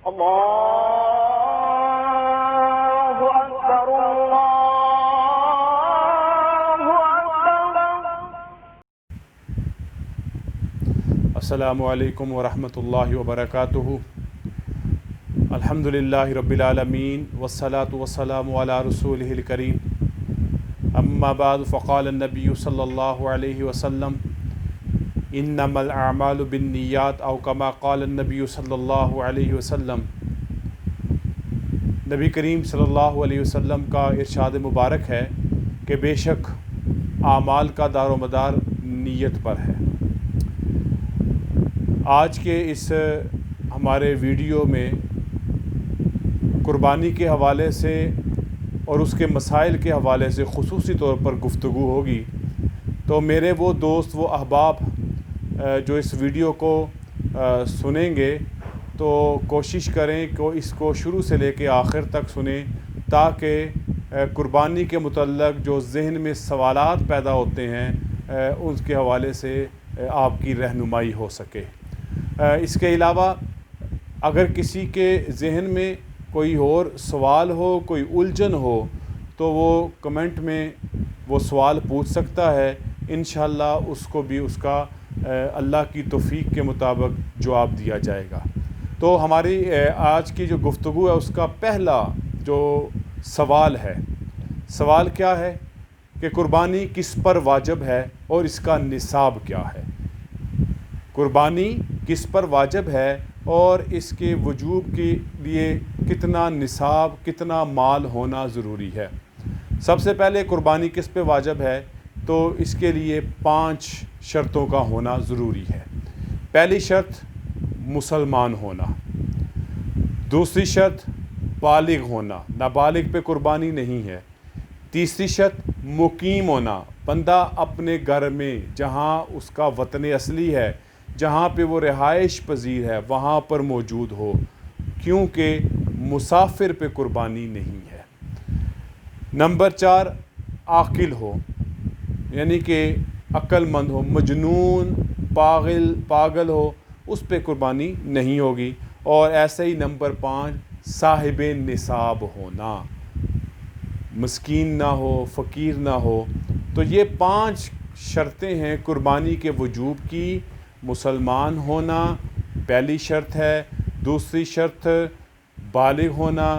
اللہ اکبر اللہ اکبر۔ السلام علیکم ورحمۃ اللہ وبرکاتہ۔ الحمدللہ رب العالمین والصلاة والسلام علی رسولہ الکریم، اما بعد فقال النبی صلی اللہ علیہ وسلم انما الاعمال بالنیات او کما قال النبی صلی اللہ علیہ وسلم۔ نبی کریم صلی اللہ علیہ وسلم کا ارشاد مبارک ہے کہ بے شک اعمال کا دار و مدار نیت پر ہے۔ آج کے اس ہمارے ویڈیو میں قربانی کے حوالے سے اور اس کے مسائل کے حوالے سے خصوصی طور پر گفتگو ہوگی، تو میرے وہ دوست، وہ احباب جو اس ویڈیو کو سنیں گے تو کوشش کریں کہ اس کو شروع سے لے کے آخر تک سنیں، تاکہ قربانی کے متعلق جو ذہن میں سوالات پیدا ہوتے ہیں اس کے حوالے سے آپ کی رہنمائی ہو سکے۔ اس کے علاوہ اگر کسی کے ذہن میں کوئی اور سوال ہو، کوئی الجھن ہو، تو وہ کمنٹ میں وہ سوال پوچھ سکتا ہے، انشاءاللہ اس کو بھی اس کا اللہ کی توفیق کے مطابق جواب دیا جائے گا۔ تو ہماری آج کی جو گفتگو ہے اس کا پہلا جو سوال ہے، سوال کیا ہے کہ قربانی کس پر واجب ہے اور اس کا نصاب کیا ہے؟ قربانی کس پر واجب ہے اور اس کے وجوب کے لیے کتنا نصاب، کتنا مال ہونا ضروری ہے؟ سب سے پہلے قربانی کس پہ واجب ہے تو اس کے لیے 5 شرطوں کا ہونا ضروری ہے۔ پہلی شرط مسلمان ہونا، دوسری شرط بالغ ہونا، نابالغ پہ قربانی نہیں ہے۔ تیسری شرط مقیم ہونا، بندہ اپنے گھر میں جہاں اس کا وطن اصلی ہے، جہاں پہ وہ رہائش پذیر ہے، وہاں پر موجود ہو، کیونکہ مسافر پہ قربانی نہیں ہے۔ نمبر 4 عاقل ہو، یعنی کہ عقل مند ہو، مجنون پاگل ہو، اس پہ قربانی نہیں ہوگی۔ اور ایسے ہی نمبر 5 صاحب نصاب ہونا، مسکین نہ ہو، فقیر نہ ہو۔ تو یہ 5 شرطیں ہیں قربانی کے وجوب کی۔ مسلمان ہونا پہلی شرط ہے، دوسری شرط بالغ ہونا،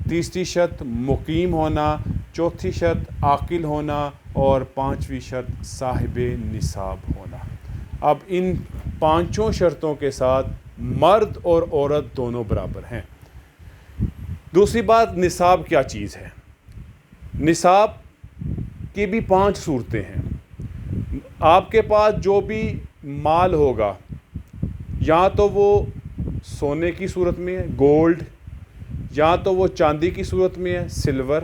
تیسری شرط مقیم ہونا، چوتھی شرط عاقل ہونا اور 5ویں شرط صاحب نصاب ہونا۔ اب ان 5 شرطوں کے ساتھ مرد اور عورت دونوں برابر ہیں۔ دوسری بات، نصاب کیا چیز ہے؟ نصاب کی بھی 5 صورتیں ہیں۔ آپ کے پاس جو بھی مال ہوگا، یا تو وہ سونے کی صورت میں ہے، گولڈ، یا تو وہ چاندی کی صورت میں ہے، سلور،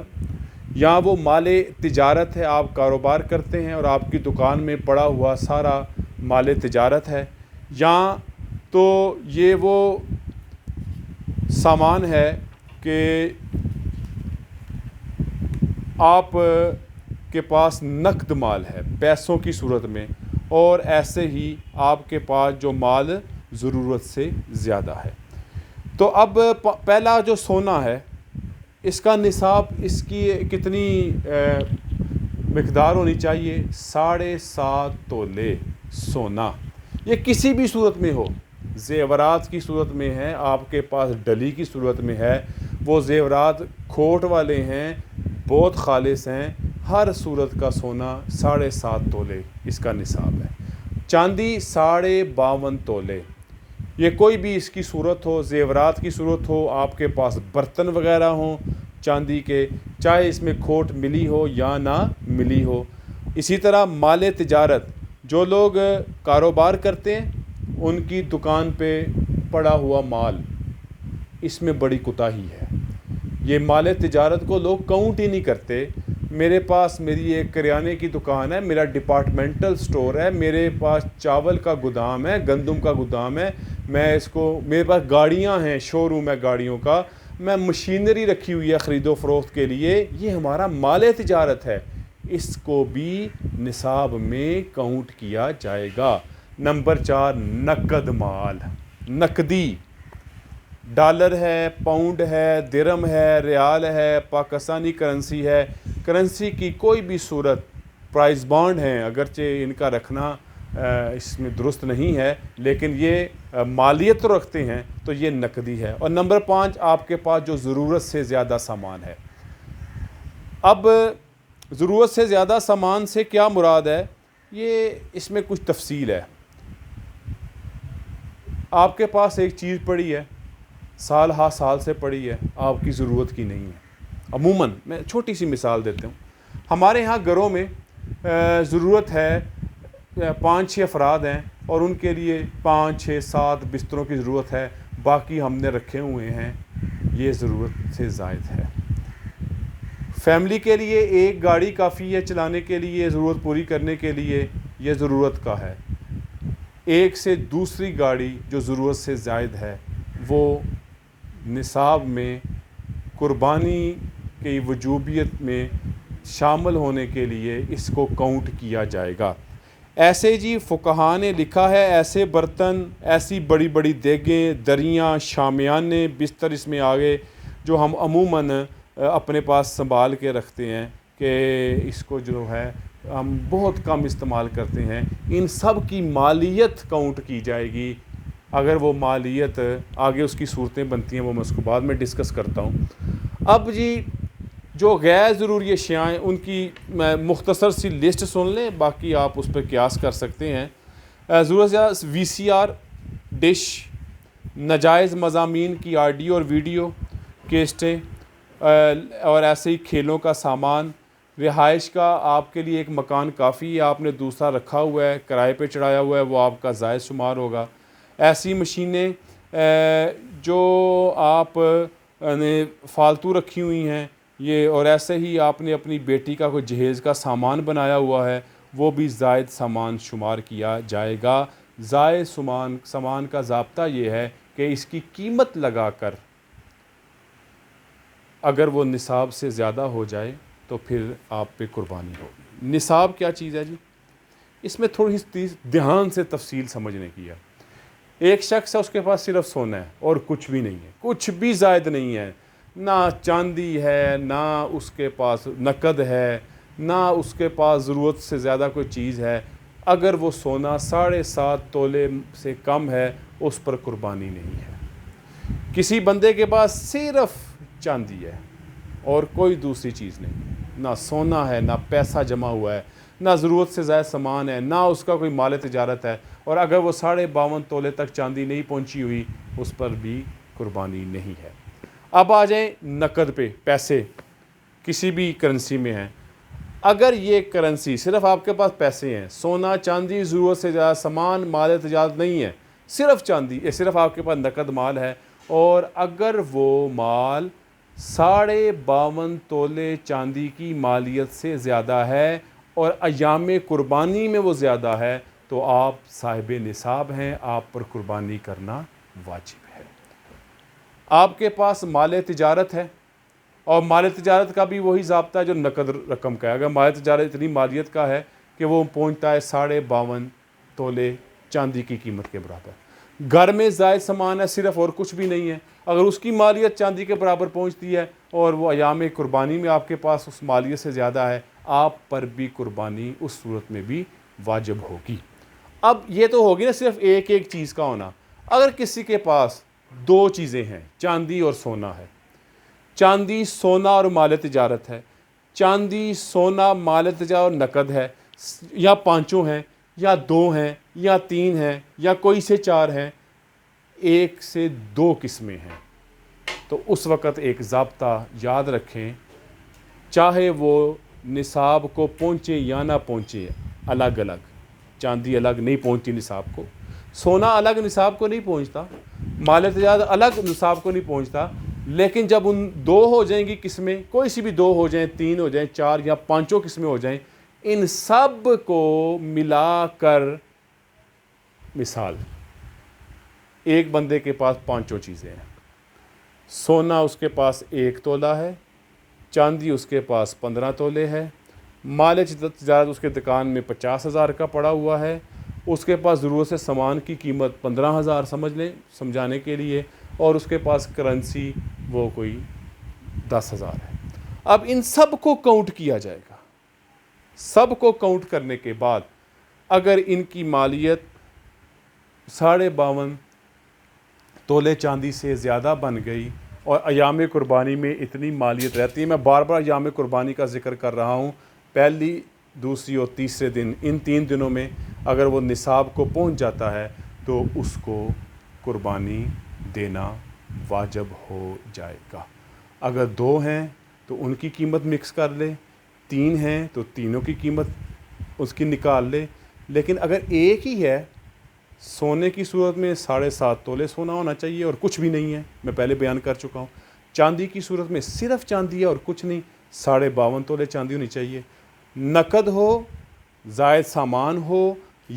یا وہ مال تجارت ہے، آپ کاروبار کرتے ہیں اور آپ کی دکان میں پڑا ہوا سارا مال تجارت ہے، یا تو یہ وہ سامان ہے کہ آپ کے پاس نقد مال ہے پیسوں کی صورت میں، اور ایسے ہی آپ کے پاس جو مال ضرورت سے زیادہ ہے۔ تو اب پہلا جو سونا ہے، اس کا نصاب، اس کی کتنی مقدار ہونی چاہیے؟ 7.5 تولے سونا۔ یہ کسی بھی صورت میں ہو، زیورات کی صورت میں ہے، آپ کے پاس ڈلی کی صورت میں ہے، وہ زیورات کھوٹ والے ہیں، بہت خالص ہیں، ہر صورت کا سونا 7.5 تولے اس کا نصاب ہے۔ چاندی 52.5 تولے، یہ کوئی بھی اس کی صورت ہو، زیورات کی صورت ہو، آپ کے پاس برتن وغیرہ ہوں چاندی کے، چاہے اس میں کھوٹ ملی ہو یا نہ ملی ہو۔ اسی طرح مال تجارت، جو لوگ کاروبار کرتے ہیں ان کی دکان پہ پڑا ہوا مال، اس میں بڑی کوتاہی ہے۔ یہ مال تجارت کو لوگ کاؤنٹ ہی نہیں کرتے۔ میرے پاس میری ایک کریانے کی دکان ہے، میرا ڈپارٹمنٹل سٹور ہے، میرے پاس چاول کا گودام ہے، گندم کا گودام ہے، میرے پاس گاڑیاں ہیں، شو روم ہے گاڑیوں کا، میں مشینری رکھی ہوئی ہے خرید و فروخت کے لیے، یہ ہمارا مال تجارت ہے، اس کو بھی نصاب میں کاؤنٹ کیا جائے گا۔ نمبر 4 نقد مال، نقدی ڈالر ہے، پاؤنڈ ہے، درہم ہے، ریال ہے، پاکستانی کرنسی ہے، کرنسی کی کوئی بھی صورت، پرائز بانڈ ہیں اگرچہ ان کا رکھنا اس میں درست نہیں ہے، لیکن یہ مالیت تو رکھتے ہیں، تو یہ نقدی ہے۔ اور نمبر 5، آپ کے پاس جو ضرورت سے زیادہ سامان ہے۔ اب ضرورت سے زیادہ سامان سے کیا مراد ہے؟ یہ اس میں کچھ تفصیل ہے۔ آپ کے پاس ایک چیز پڑی ہے، سال ہا سال سے پڑی ہے، آپ کی ضرورت کی نہیں ہے۔ عموماً میں چھوٹی سی مثال دیتا ہوں، ہمارے ہاں گھروں میں ضرورت ہے 5-6 افراد ہیں اور ان کے لیے 5-6-7 بستروں کی ضرورت ہے، باقی ہم نے رکھے ہوئے ہیں، یہ ضرورت سے زائد ہے۔ فیملی کے لیے ایک گاڑی کافی ہے چلانے کے لیے، ضرورت پوری کرنے کے لیے، یہ ضرورت کا ہے۔ ایک سے دوسری گاڑی جو ضرورت سے زائد ہے، وہ نصاب میں قربانی کی وجوبیت میں شامل ہونے کے لیے اس کو کاؤنٹ کیا جائے گا۔ ایسے جی فقہاء نے لکھا ہے، ایسے برتن، ایسی بڑی بڑی دیگیں، دریاں، شامیانے، بستر اس میں آگے جو ہم عموماً اپنے پاس سنبھال کے رکھتے ہیں کہ اس کو جو ہے ہم بہت کم استعمال کرتے ہیں، ان سب کی مالیت کاؤنٹ کی جائے گی۔ اگر وہ مالیت آگے اس کی صورتیں بنتی ہیں، وہ میں اس کو بعد میں ڈسکس کرتا ہوں۔ اب جی جو غیر ضروری اشیاء ہیں ان کی میں مختصر سی لسٹ سن لیں، باقی آپ اس پہ قیاس کر سکتے ہیں۔ ضرورت سے VCR ڈش، ناجائز مضامین کی آڈیو اور ویڈیو کیسٹیں، اور ایسے ہی کھیلوں کا سامان۔ رہائش کا آپ کے لیے ایک مکان کافی ہے، آپ نے دوسرا رکھا ہوا ہے، کرائے پہ چڑھایا ہوا ہے، وہ آپ کا زائد شمار ہوگا۔ ایسی مشینیں جو آپ نے فالتو رکھی ہوئی ہیں یہ، اور ایسے ہی آپ نے اپنی بیٹی کا کوئی جہیز کا سامان بنایا ہوا ہے، وہ بھی زائد سامان شمار کیا جائے گا۔ زائد سامان کا ضابطہ یہ ہے کہ اس کی قیمت لگا کر اگر وہ نصاب سے زیادہ ہو جائے تو پھر آپ پہ قربانی ہوگی۔ نصاب کیا چیز ہے جی؟ اس میں تھوڑی سی دھیان سے تفصیل سمجھنے کی ہے۔ ایک شخص ہے، اس کے پاس صرف سونا ہے اور کچھ بھی نہیں ہے، کچھ بھی زائد نہیں ہے، نہ چاندی ہے، نہ اس کے پاس نقد ہے، نہ اس کے پاس ضرورت سے زیادہ کوئی چیز ہے۔ اگر وہ سونا 7.5 تولے سے کم ہے، اس پر قربانی نہیں ہے۔ کسی بندے کے پاس صرف چاندی ہے اور کوئی دوسری چیز نہیں، نہ سونا ہے، نہ پیسہ جمع ہوا ہے، نہ ضرورت سے زائد سامان ہے، نہ اس کا کوئی مال تجارت ہے، اور اگر وہ 52.5 تولے تک چاندی نہیں پہنچی ہوئی، اس پر بھی قربانی نہیں ہے۔ اب آ جائیں نقد پہ، پیسے کسی بھی کرنسی میں ہیں۔ اگر یہ کرنسی صرف آپ کے پاس پیسے ہیں، سونا چاندی ضرورت سے زیادہ سامان مال تجارت نہیں ہے، صرف چاندی، صرف آپ کے پاس نقد مال ہے، اور اگر وہ مال 52.5 تولے چاندی کی مالیت سے زیادہ ہے اور ایام قربانی میں وہ زیادہ ہے، تو آپ صاحب نصاب ہیں، آپ پر قربانی کرنا واجب ہے۔ آپ کے پاس مال تجارت ہے، اور مال تجارت کا بھی وہی ضابطہ ہے جو نقد رقم کا ہے۔ اگر مال تجارت اتنی مالیت کا ہے کہ وہ پہنچتا ہے 52.5 تولے چاندی کی قیمت کے برابر، گھر میں زائد سامان ہے صرف اور کچھ بھی نہیں ہے، اگر اس کی مالیت چاندی کے برابر پہنچتی ہے اور وہ ایام قربانی میں آپ کے پاس اس مالیت سے زیادہ ہے، آپ پر بھی قربانی اس صورت میں بھی واجب ہوگی۔ اب یہ تو ہوگی نا صرف ایک چیز کا ہونا۔ اگر کسی کے پاس 2 چیزیں ہیں، چاندی اور سونا ہے، چاندی سونا اور مال تجارت ہے، چاندی سونا مال تجارت اور نقد ہے، یا 5 ہیں، یا 2 ہیں، یا 3 ہیں، یا کوئی سے 4 ہیں، 1 سے 2 قسمیں ہیں، تو اس وقت ایک ضابطہ یاد رکھیں، چاہے وہ نصاب کو پہنچے یا نہ پہنچے، الگ الگ، چاندی الگ نہیں پہنچتی نصاب کو، سونا الگ نصاب کو نہیں پہنچتا، مال تجارت الگ نصاب کو نہیں پہنچتا، لیکن جب ان 2 ہو جائیں گی قسمیں، کوئی سی بھی 2 ہو جائیں، 3 ہو جائیں، 4 یا 5 قسمیں ہو جائیں، ان سب کو ملا کر، مثال ایک بندے کے پاس 5 چیزیں ہیں، سونا اس کے پاس 1 تولہ ہے، چاندی اس کے پاس 15 تولے ہے، مال تجارت اس کے دکان میں 50,000 کا پڑا ہوا ہے، اس کے پاس ضرورت سے سامان کی قیمت 15,000 سمجھ لیں سمجھانے کے لیے، اور اس کے پاس کرنسی وہ کوئی 10,000 ہے۔ اب ان سب کو کاؤنٹ کیا جائے گا، سب کو کاؤنٹ کرنے کے بعد اگر ان کی مالیت 52.5 تولے چاندی سے زیادہ بن گئی، اور ایام قربانی میں اتنی مالیت رہتی ہے، میں بار بار ایام قربانی کا ذکر کر رہا ہوں، پہلی، دوسری اور تیسرے دن، ان 3 دنوں میں اگر وہ نصاب کو پہنچ جاتا ہے تو اس کو قربانی دینا واجب ہو جائے گا۔ اگر 2 ہیں تو ان کی قیمت مکس کر لے، 3 ہیں تو تینوں کی قیمت اس کی نکال لے، لیکن اگر ایک ہی ہے، سونے کی صورت میں 7.5 تولے سونا ہونا چاہیے اور کچھ بھی نہیں ہے، میں پہلے بیان کر چکا ہوں۔ چاندی کی صورت میں صرف چاندی ہے اور کچھ نہیں، 52.5 تولے چاندی ہونی چاہیے۔ نقد ہو، زائد سامان ہو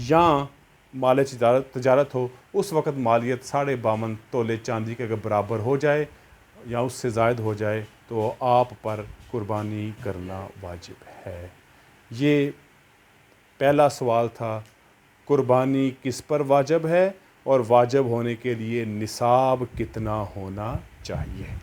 یا مال تجارت ہو، اس وقت مالیت 52.5 تولے چاندی کے اگر برابر ہو جائے یا اس سے زائد ہو جائے تو آپ پر قربانی کرنا واجب ہے۔ یہ پہلا سوال تھا، قربانی کس پر واجب ہے اور واجب ہونے کے لیے نصاب کتنا ہونا چاہیے۔